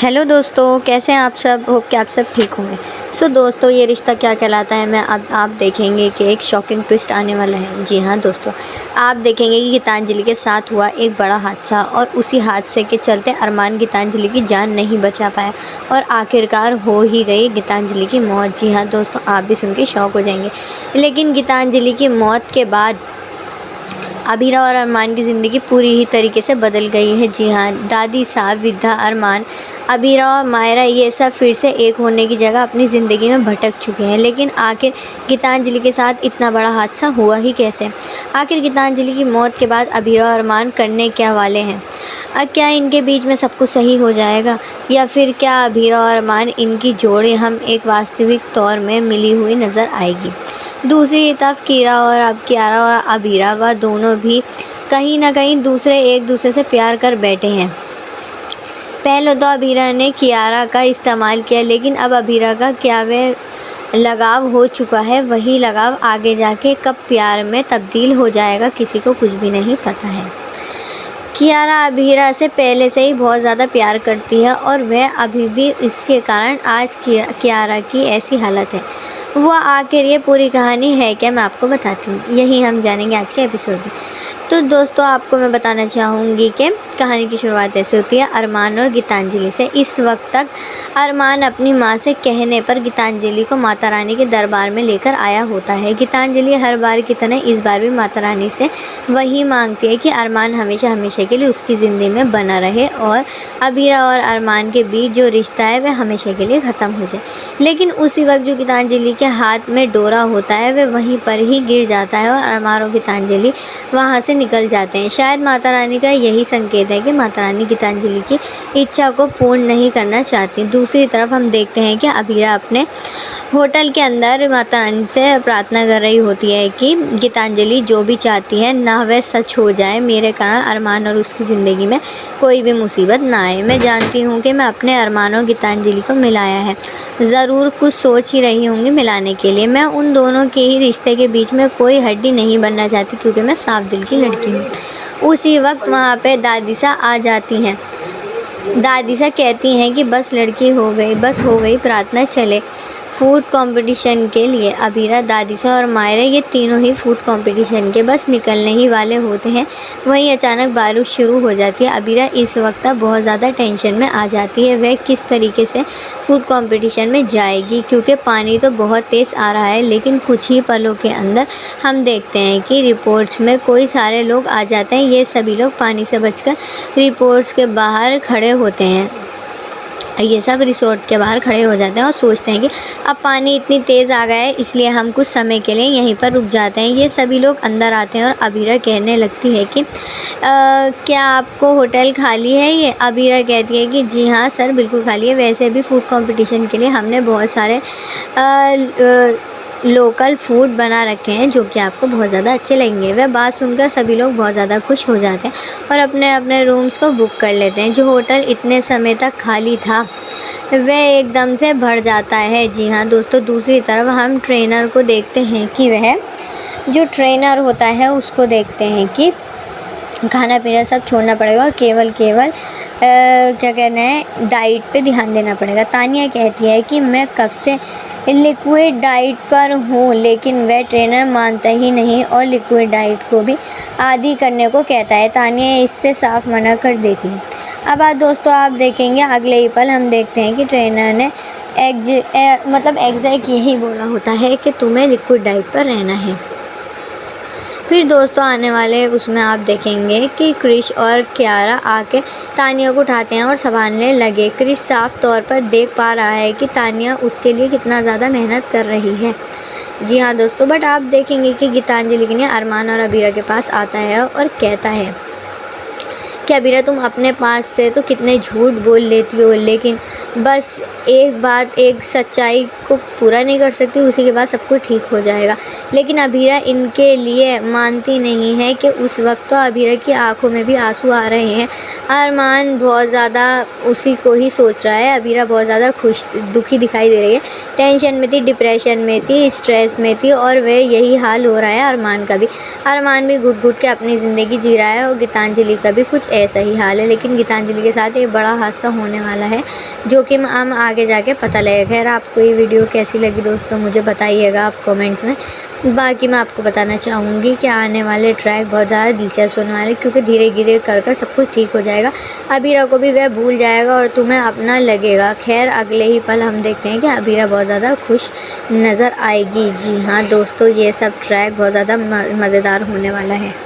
Hello दोस्तों, कैसे हैं आप सब। होप कि आप सब ठीक होंगे। दोस्तों, ये रिश्ता क्या कहलाता है मैं अब आप देखेंगे कि एक शॉकिंग ट्विस्ट आने वाला है। जी हाँ दोस्तों, आप देखेंगे कि गीतांजलि के साथ हुआ एक बड़ा हादसा और उसी हादसे के चलते अरमान गीतांजलि की जान नहीं बचा पाया और आखिरकार हो ही गई गीतांजलि की मौत। जी हाँ दोस्तों, आप भी सुन के शॉक हो जाएंगे। लेकिन गीतांजलि की मौत के बाद अबीरा और अरमान की ज़िंदगी पूरी ही तरीके से बदल गई है। जी हाँ, दादी साहब, विद्या, अरमान, अबीरा और मायरा ये सब फिर से एक होने की जगह अपनी ज़िंदगी में भटक चुके हैं। लेकिन आखिर गीतांजलि के साथ इतना बड़ा हादसा हुआ ही कैसे। आखिर गीतांजलि की मौत के बाद अबीरा और अरमान करने क्या वाले हैं। क्या इनके बीच में सब कुछ सही हो जाएगा या फिर क्या अबीरा और अरमान इनकी जोड़ी हम एक वास्तविक तौर में मिली हुई नज़र आएगी। दूसरी तरफ कियारा और अबीरा व दोनों भी कहीं ना कहीं एक दूसरे से प्यार कर बैठे हैं। पहले तो अबीरा ने कियारा का इस्तेमाल किया, लेकिन अब अबीरा का क्या वह लगाव हो चुका है। वही लगाव आगे जाके कब प्यार में तब्दील हो जाएगा, किसी को कुछ भी नहीं पता है। कियारा अबीरा से पहले से ही बहुत ज़्यादा प्यार करती है और वह अभी भी इसके कारण आज कियारा की ऐसी हालत है। वो आखिर ये पूरी कहानी है क्या, मैं आपको बताती हूँ। यही हम जानेंगे आज के एपिसोड में। तो दोस्तों, आपको मैं बताना चाहूँगी कि कहानी की शुरुआत ऐसे होती है अरमान और गीतांजलि से। इस वक्त तक अरमान अपनी माँ से कहने पर गीतांजलि को माता रानी के दरबार में लेकर आया होता है। गीतांजलि हर बार की तरह इस बार भी माता रानी से वही मांगती है कि अरमान हमेशा हमेशा के लिए उसकी ज़िंदगी में बना रहे और अबीरा और अरमान के बीच जो रिश्ता है वह हमेशा के लिए ख़त्म हो जाए। लेकिन उसी वक्त जो गीतांजलि के हाथ में डोरा होता है वह वहीं पर ही गिर जाता है और अरमान और गीतांजलि वहाँ से निकल जाते हैं। शायद माता रानी का यही संकेत है कि माता रानी गीतांजलि की इच्छा को पूर्ण नहीं करना चाहती। दूसरी तरफ हम देखते हैं कि अबीरा अपने होटल के अंदर माता रानी से प्रार्थना कर रही होती है कि गीतांजलि जो भी चाहती है ना वह सच हो जाए, मेरे कारण अरमान और उसकी ज़िंदगी में कोई भी मुसीबत ना आए। मैं जानती हूँ कि मैं अपने अरमान और गीतांजलि को मिलाया है, ज़रूर कुछ सोच ही रही होंगी मिलाने के लिए। मैं उन दोनों के ही रिश्ते के बीच में कोई हड्डी नहीं बनना चाहती क्योंकि मैं साफ दिल की लड़की हूँ। उसी वक्त वहाँ पे दादी सा आ जाती हैं। दादी सा कहती हैं कि बस लड़की हो गई, बस हो गई प्रार्थना, चले फूड कंपटीशन के लिए। अबीरा, दादी सा और मायरा ये तीनों ही फूड कंपटीशन के बस निकलने ही वाले होते हैं। वहीं अचानक बारिश शुरू हो जाती है। अबीरा इस वक्त बहुत ज़्यादा टेंशन में आ जाती है, वह किस तरीके से फूड कंपटीशन में जाएगी क्योंकि पानी तो बहुत तेज़ आ रहा है। लेकिन कुछ ही पलों के अंदर हम देखते हैं कि रिपोर्ट्स में कोई सारे लोग आ जाते हैं। ये सभी लोग पानी से बचकर रिपोर्ट्स के बाहर खड़े होते हैं। ये सब रिसोर्ट के बाहर खड़े हो जाते हैं और सोचते हैं कि अब पानी इतनी तेज़ आ गया है इसलिए हम कुछ समय के लिए यहीं पर रुक जाते हैं। ये सभी लोग अंदर आते हैं और अबीरा कहने लगती है कि क्या आपको होटल खाली है। ये अबीरा कहती है कि जी हाँ सर, बिल्कुल खाली है। वैसे भी फूड कंपटीशन के लिए हमने बहुत सारे लोकल फूड बना रखे हैं जो कि आपको बहुत ज़्यादा अच्छे लगेंगे। वह बात सुनकर सभी लोग बहुत ज़्यादा खुश हो जाते हैं और अपने अपने रूम्स को बुक कर लेते हैं। जो होटल इतने समय तक खाली था वह एकदम से भर जाता है। जी हाँ दोस्तों, दूसरी तरफ हम ट्रेनर को देखते हैं कि वह जो ट्रेनर होता है उसको देखते हैं कि खाना पीना सब छोड़ना पड़ेगा और केवल क्या कहना है, डाइट पे ध्यान देना पड़ेगा। तानिया कहती है कि मैं कब से लिक्विड डाइट पर हूँ, लेकिन वह ट्रेनर मानता ही नहीं और लिक्विड डाइट को भी आदी करने को कहता है। तानिया इससे साफ मना कर देती है। अब आज दोस्तों आप देखेंगे अगले ही पल हम देखते हैं कि ट्रेनर ने एग्जैक्ट यही बोला होता है कि तुम्हें लिक्विड डाइट पर रहना है। फिर दोस्तों आने वाले उसमें आप देखेंगे कि क्रिश और कियारा आके तानिया को उठाते हैं और संभालने लगे। क्रिश साफ तौर पर देख पा रहा है कि तानिया उसके लिए कितना ज़्यादा मेहनत कर रही है। जी हाँ दोस्तों, बट आप देखेंगे कि गीतांजलि ने अरमान और अबीरा के पास आता है और कहता है कि अबीरा तुम अपने पास से तो कितने झूठ बोल लेती हो, लेकिन बस एक सच्चाई को पूरा नहीं कर सकती, उसी के बाद सब कुछ ठीक हो जाएगा। लेकिन अबीरा इनके लिए मानती नहीं है कि उस वक्त तो अबीरा की आंखों में भी आंसू आ रहे हैं। अरमान बहुत ज़्यादा उसी को ही सोच रहा है। अबीरा बहुत ज़्यादा दुखी दिखाई दे रही है, टेंशन में थी, डिप्रेशन में थी, स्ट्रेस में थी और वह यही हाल हो रहा है अरमान का भी। अरमान भी घुट घुट के अपनी ज़िंदगी जी रहा है और गीतांजलि का भी कुछ ऐसा ही हाल है। लेकिन गीतांजलि के साथ एक बड़ा हादसा होने वाला है जो कि हम आगे जाके पता लगेगा। खैर आपको ये वीडियो कैसी लगी दोस्तों मुझे बताइएगा आप कमेंट्स में। बाकी मैं आपको बताना चाहूँगी कि आने वाले ट्रैक बहुत ज़्यादा दिलचस्प होने वाले, क्योंकि धीरे धीरे कर सब कुछ ठीक हो जाएगा। अबीरा को भी वह भूल जाएगा और तुम्हें अपना लगेगा। खैर अगले ही पल हम देखते हैं कि अबीरा बहुत ज़्यादा खुश नज़र आएगी। जी हाँ दोस्तों, ये सब ट्रैक बहुत ज़्यादा मज़ेदार होने वाला है।